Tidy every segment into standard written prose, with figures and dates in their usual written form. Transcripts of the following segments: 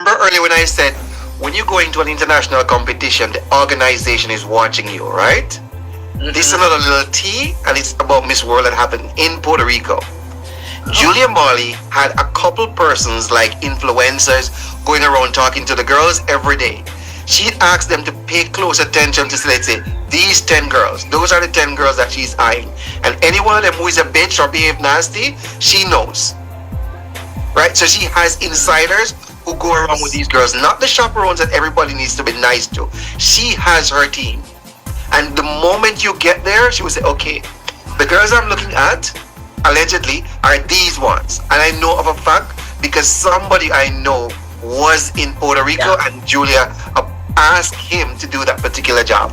Remember earlier when I said, when you go into an international competition, the organization is watching you, right? This is another little tea, and it's about Miss World that happened in Puerto Rico. Julia Marley had a couple persons like influencers going around talking to the girls every day. She asked them to pay close attention to, let's say, these 10 girls. Those are the 10 girls that she's eyeing. And any one of them who is a bitch or behave nasty, she knows. Right? So she has insiders who go around with these girls, not the chaperones that everybody needs to be nice to. She has her team. And the moment you get there, she will say, okay, the girls I'm looking at, allegedly, are these ones. And I know of a fact because somebody I know was in Puerto Rico and Julia asked him to do that particular job.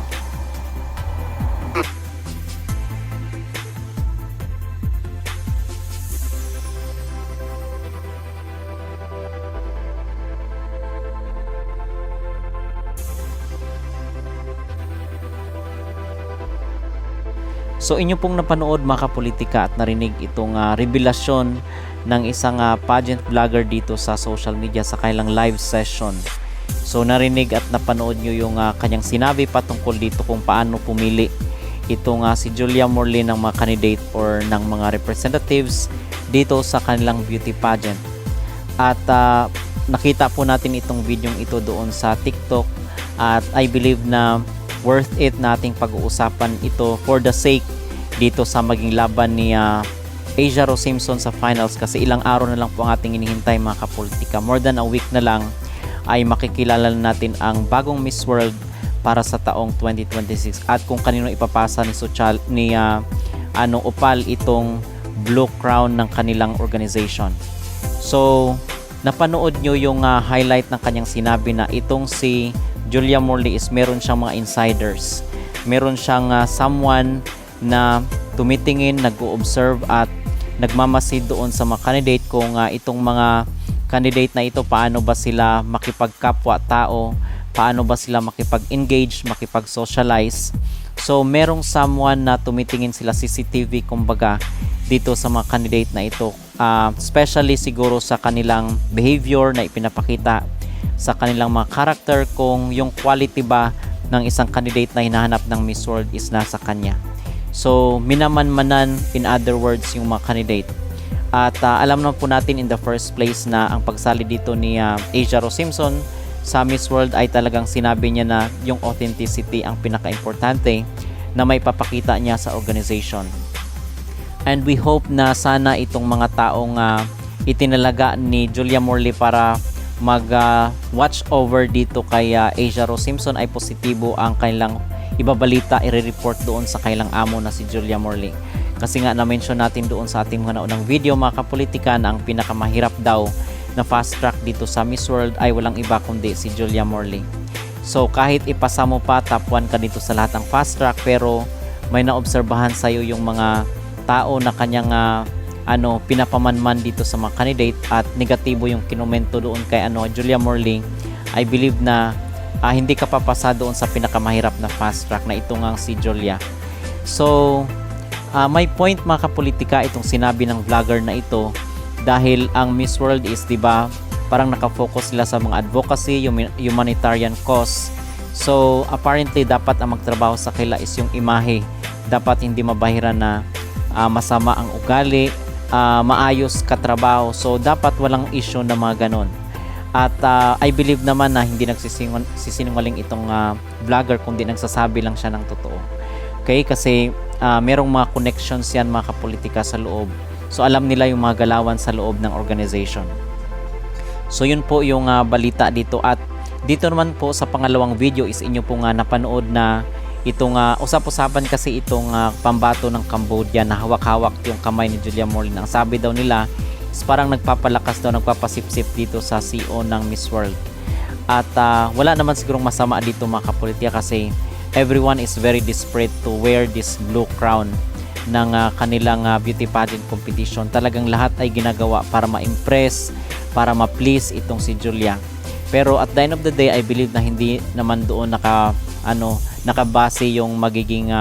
So inyo pong napanood mga kapolitika at narinig itong revelasyon ng isang pageant vlogger dito sa social media sa kailang live session. So narinig at napanood nyo yung kanyang sinabi patungkol dito kung paano pumili itong si Julia Morley ng mga candidate or ng mga representatives dito sa kanilang beauty pageant. At nakita po natin itong video ito doon sa TikTok at I believe na worth it nating pag-uusapan ito for the sake dito sa maging laban ni Asia Rose Simpson sa finals, kasi ilang araw na lang po ang ating inihintay mga kapolitika. More than a week na lang ay makikilala natin ang bagong Miss World para sa taong 2026 at kung kanino ipapasa ni Opal itong blue crown ng kanilang organization. So napanood nyo yung highlight ng kanyang sinabi na itong si Julia Morley is meron siyang mga insiders. Meron siyang someone na tumitingin, nag-o-observe at nagmamasid doon sa mga candidate kung itong mga candidate na ito paano ba sila makipagkapwa-tao, paano ba sila makipag-engage, makipag-socialize. So merong someone na tumitingin sila, CCTV kumbaga, dito sa mga candidate na ito, especially siguro sa kanilang behavior na ipinapakita, sa kanilang mga character, kung yung quality ba ng isang candidate na hinahanap ng Miss World is nasa kanya. So minamanmanan, in other words, yung mga candidate. At alam naman po natin in the first place na ang pagsali dito ni Asia Rose Simpson sa Miss World ay talagang sinabi niya na yung authenticity ang pinaka-importante na may papakita niya sa organization. And we hope na sana itong mga taong itinalaga ni Julia Morley para mag-watch over dito kay Asia Rose Simpson ay positibo ang kanilang ibabalita, i-report doon sa kailang amo na si Julia Morley. Kasi nga na-mention natin doon sa ating mga naunang video mga kapolitika na ang pinakamahirap daw na fast track dito sa Miss World ay walang iba kundi si Julia Morley. So kahit ipasa mo pa top 1 ka dito sa lahat ng fast track, pero may naobserbahan sa'yo yung mga tao na kanyang pinapamanman dito sa mga candidate at negatibo yung kinomento doon kay Julia Morley, I believe na hindi ka papasa doon sa pinakamahirap na fast track na ito nga si Julia. So may point mga kapolitika itong sinabi ng vlogger na ito, dahil ang Miss World is, diba, parang nakafocus sila sa mga advocacy, humanitarian cause. So apparently dapat ang magtrabaho sa kanila is yung imahe. Dapat hindi mabahiran na masama ang ugali, maayos katrabaho. So dapat walang issue na mga ganon. At I believe naman na hindi nagsisinungaling itong vlogger, kundi nagsasabi lang siya ng totoo. Okay, kasi merong mga connections yan mga kapolitika sa loob. So alam nila yung mga galawan sa loob ng organization. So yun po yung balita dito. At dito naman po sa pangalawang video is inyo po nga napanood na itong usap-usapan kasi itong pambato ng Cambodia na hawak-hawak yung kamay ni Julia Morley. Ang sabi daw nila is parang nagpapalakas daw, nagpapasipsip dito sa CEO ng Miss World. At wala naman sigurong masama dito mga kapolitika, kasi everyone is very desperate to wear this blue crown ng kanilang beauty pageant competition. Talagang lahat ay ginagawa para ma-impress, para ma-please itong si Julia. Pero at the end of the day, I believe na hindi naman doon nakabase yung magiging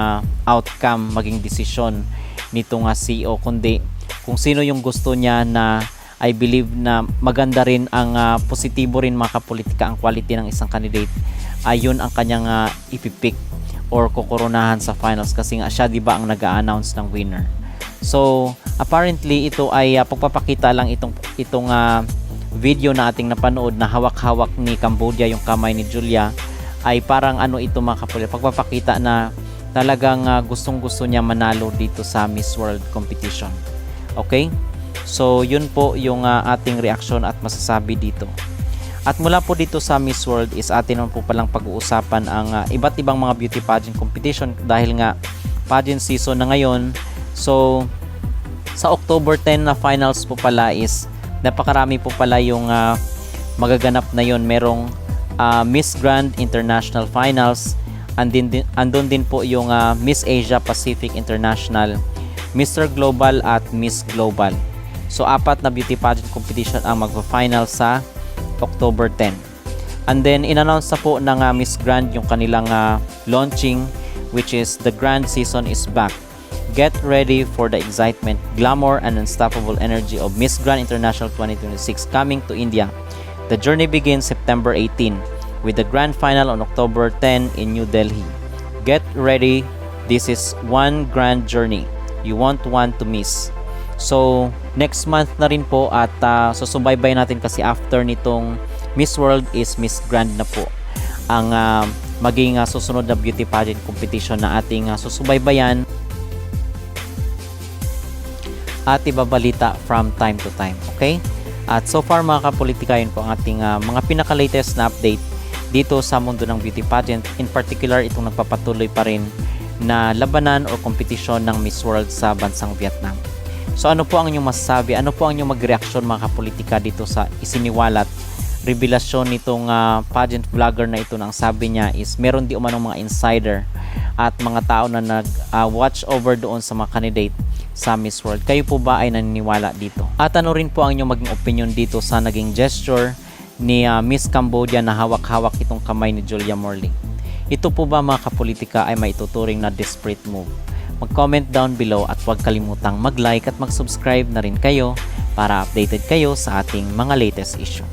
outcome, maging desisyon nitong CEO, kundi kung sino yung gusto niya na I believe na maganda rin ang positibo rin mga kapolitika ang quality ng isang candidate. Ayun ang kanyang ipipick or kukoronahan sa finals kasi nga siya 'di ba ang nag-a-announce ng winner. So apparently ito ay pagpapakita lang itong video na ating napanood na hawak-hawak ni Cambodia yung kamay ni Julia ay parang ano ito mga kapolitika, pagpapakita na talagang gustong-gusto niya manalo dito sa Miss World competition. Okay? So, yun po yung ating reaksyon at masasabi dito. At mula po dito sa Miss World is atin naman po palang pag-uusapan ang iba't ibang mga beauty pageant competition dahil nga pageant season na ngayon. So, sa October 10 na finals po pala is napakarami po pala yung magaganap na yon. Merong Miss Grand International Finals, andun din po yung Miss Asia Pacific International, Mr. Global at Miss Global. So, 4 na beauty pageant competition ang magpa-final sa October 10. And then, in-announce na po ng Miss Grand yung kanilang launching, which is the Grand Season is back. Get ready for the excitement, glamour, and unstoppable energy of Miss Grand International 2026 coming to India. The journey begins September 18 with the grand final on October 10 in New Delhi. Get ready. This is one grand journey you won't want to miss. So, next month na rin po at susubaybay natin kasi after nitong Miss World is Miss Grand na po ang maging susunod na beauty pageant competition na ating susubaybayan at ibabalita from time to time. Okay? At so far mga kapolitika, yun po ang ating mga pinaka-latest na update dito sa mundo ng beauty pageant. In particular, itong nagpapatuloy pa rin na labanan o kompetisyon ng Miss World sa bansang Vietnam. So ano po ang inyong masasabi? Ano po ang inyong magreaksyon mga kapolitika dito sa isiniwalat revelasyon nitong pageant vlogger na ito na ang sabi niya is meron di umanong mga insider at mga tao na nag-watch over doon sa mga candidate sa Miss World. Kayo po ba ay naniniwala dito? At ano rin po ang inyong maging opinion dito sa naging gesture ni Miss Cambodia na hawak-hawak itong kamay ni Julia Morley? Ito po ba mga kapolitika ay maituturing na desperate move? Mag-comment down below at huwag kalimutang mag-like at mag-subscribe na rin kayo para updated kayo sa ating mga latest issue.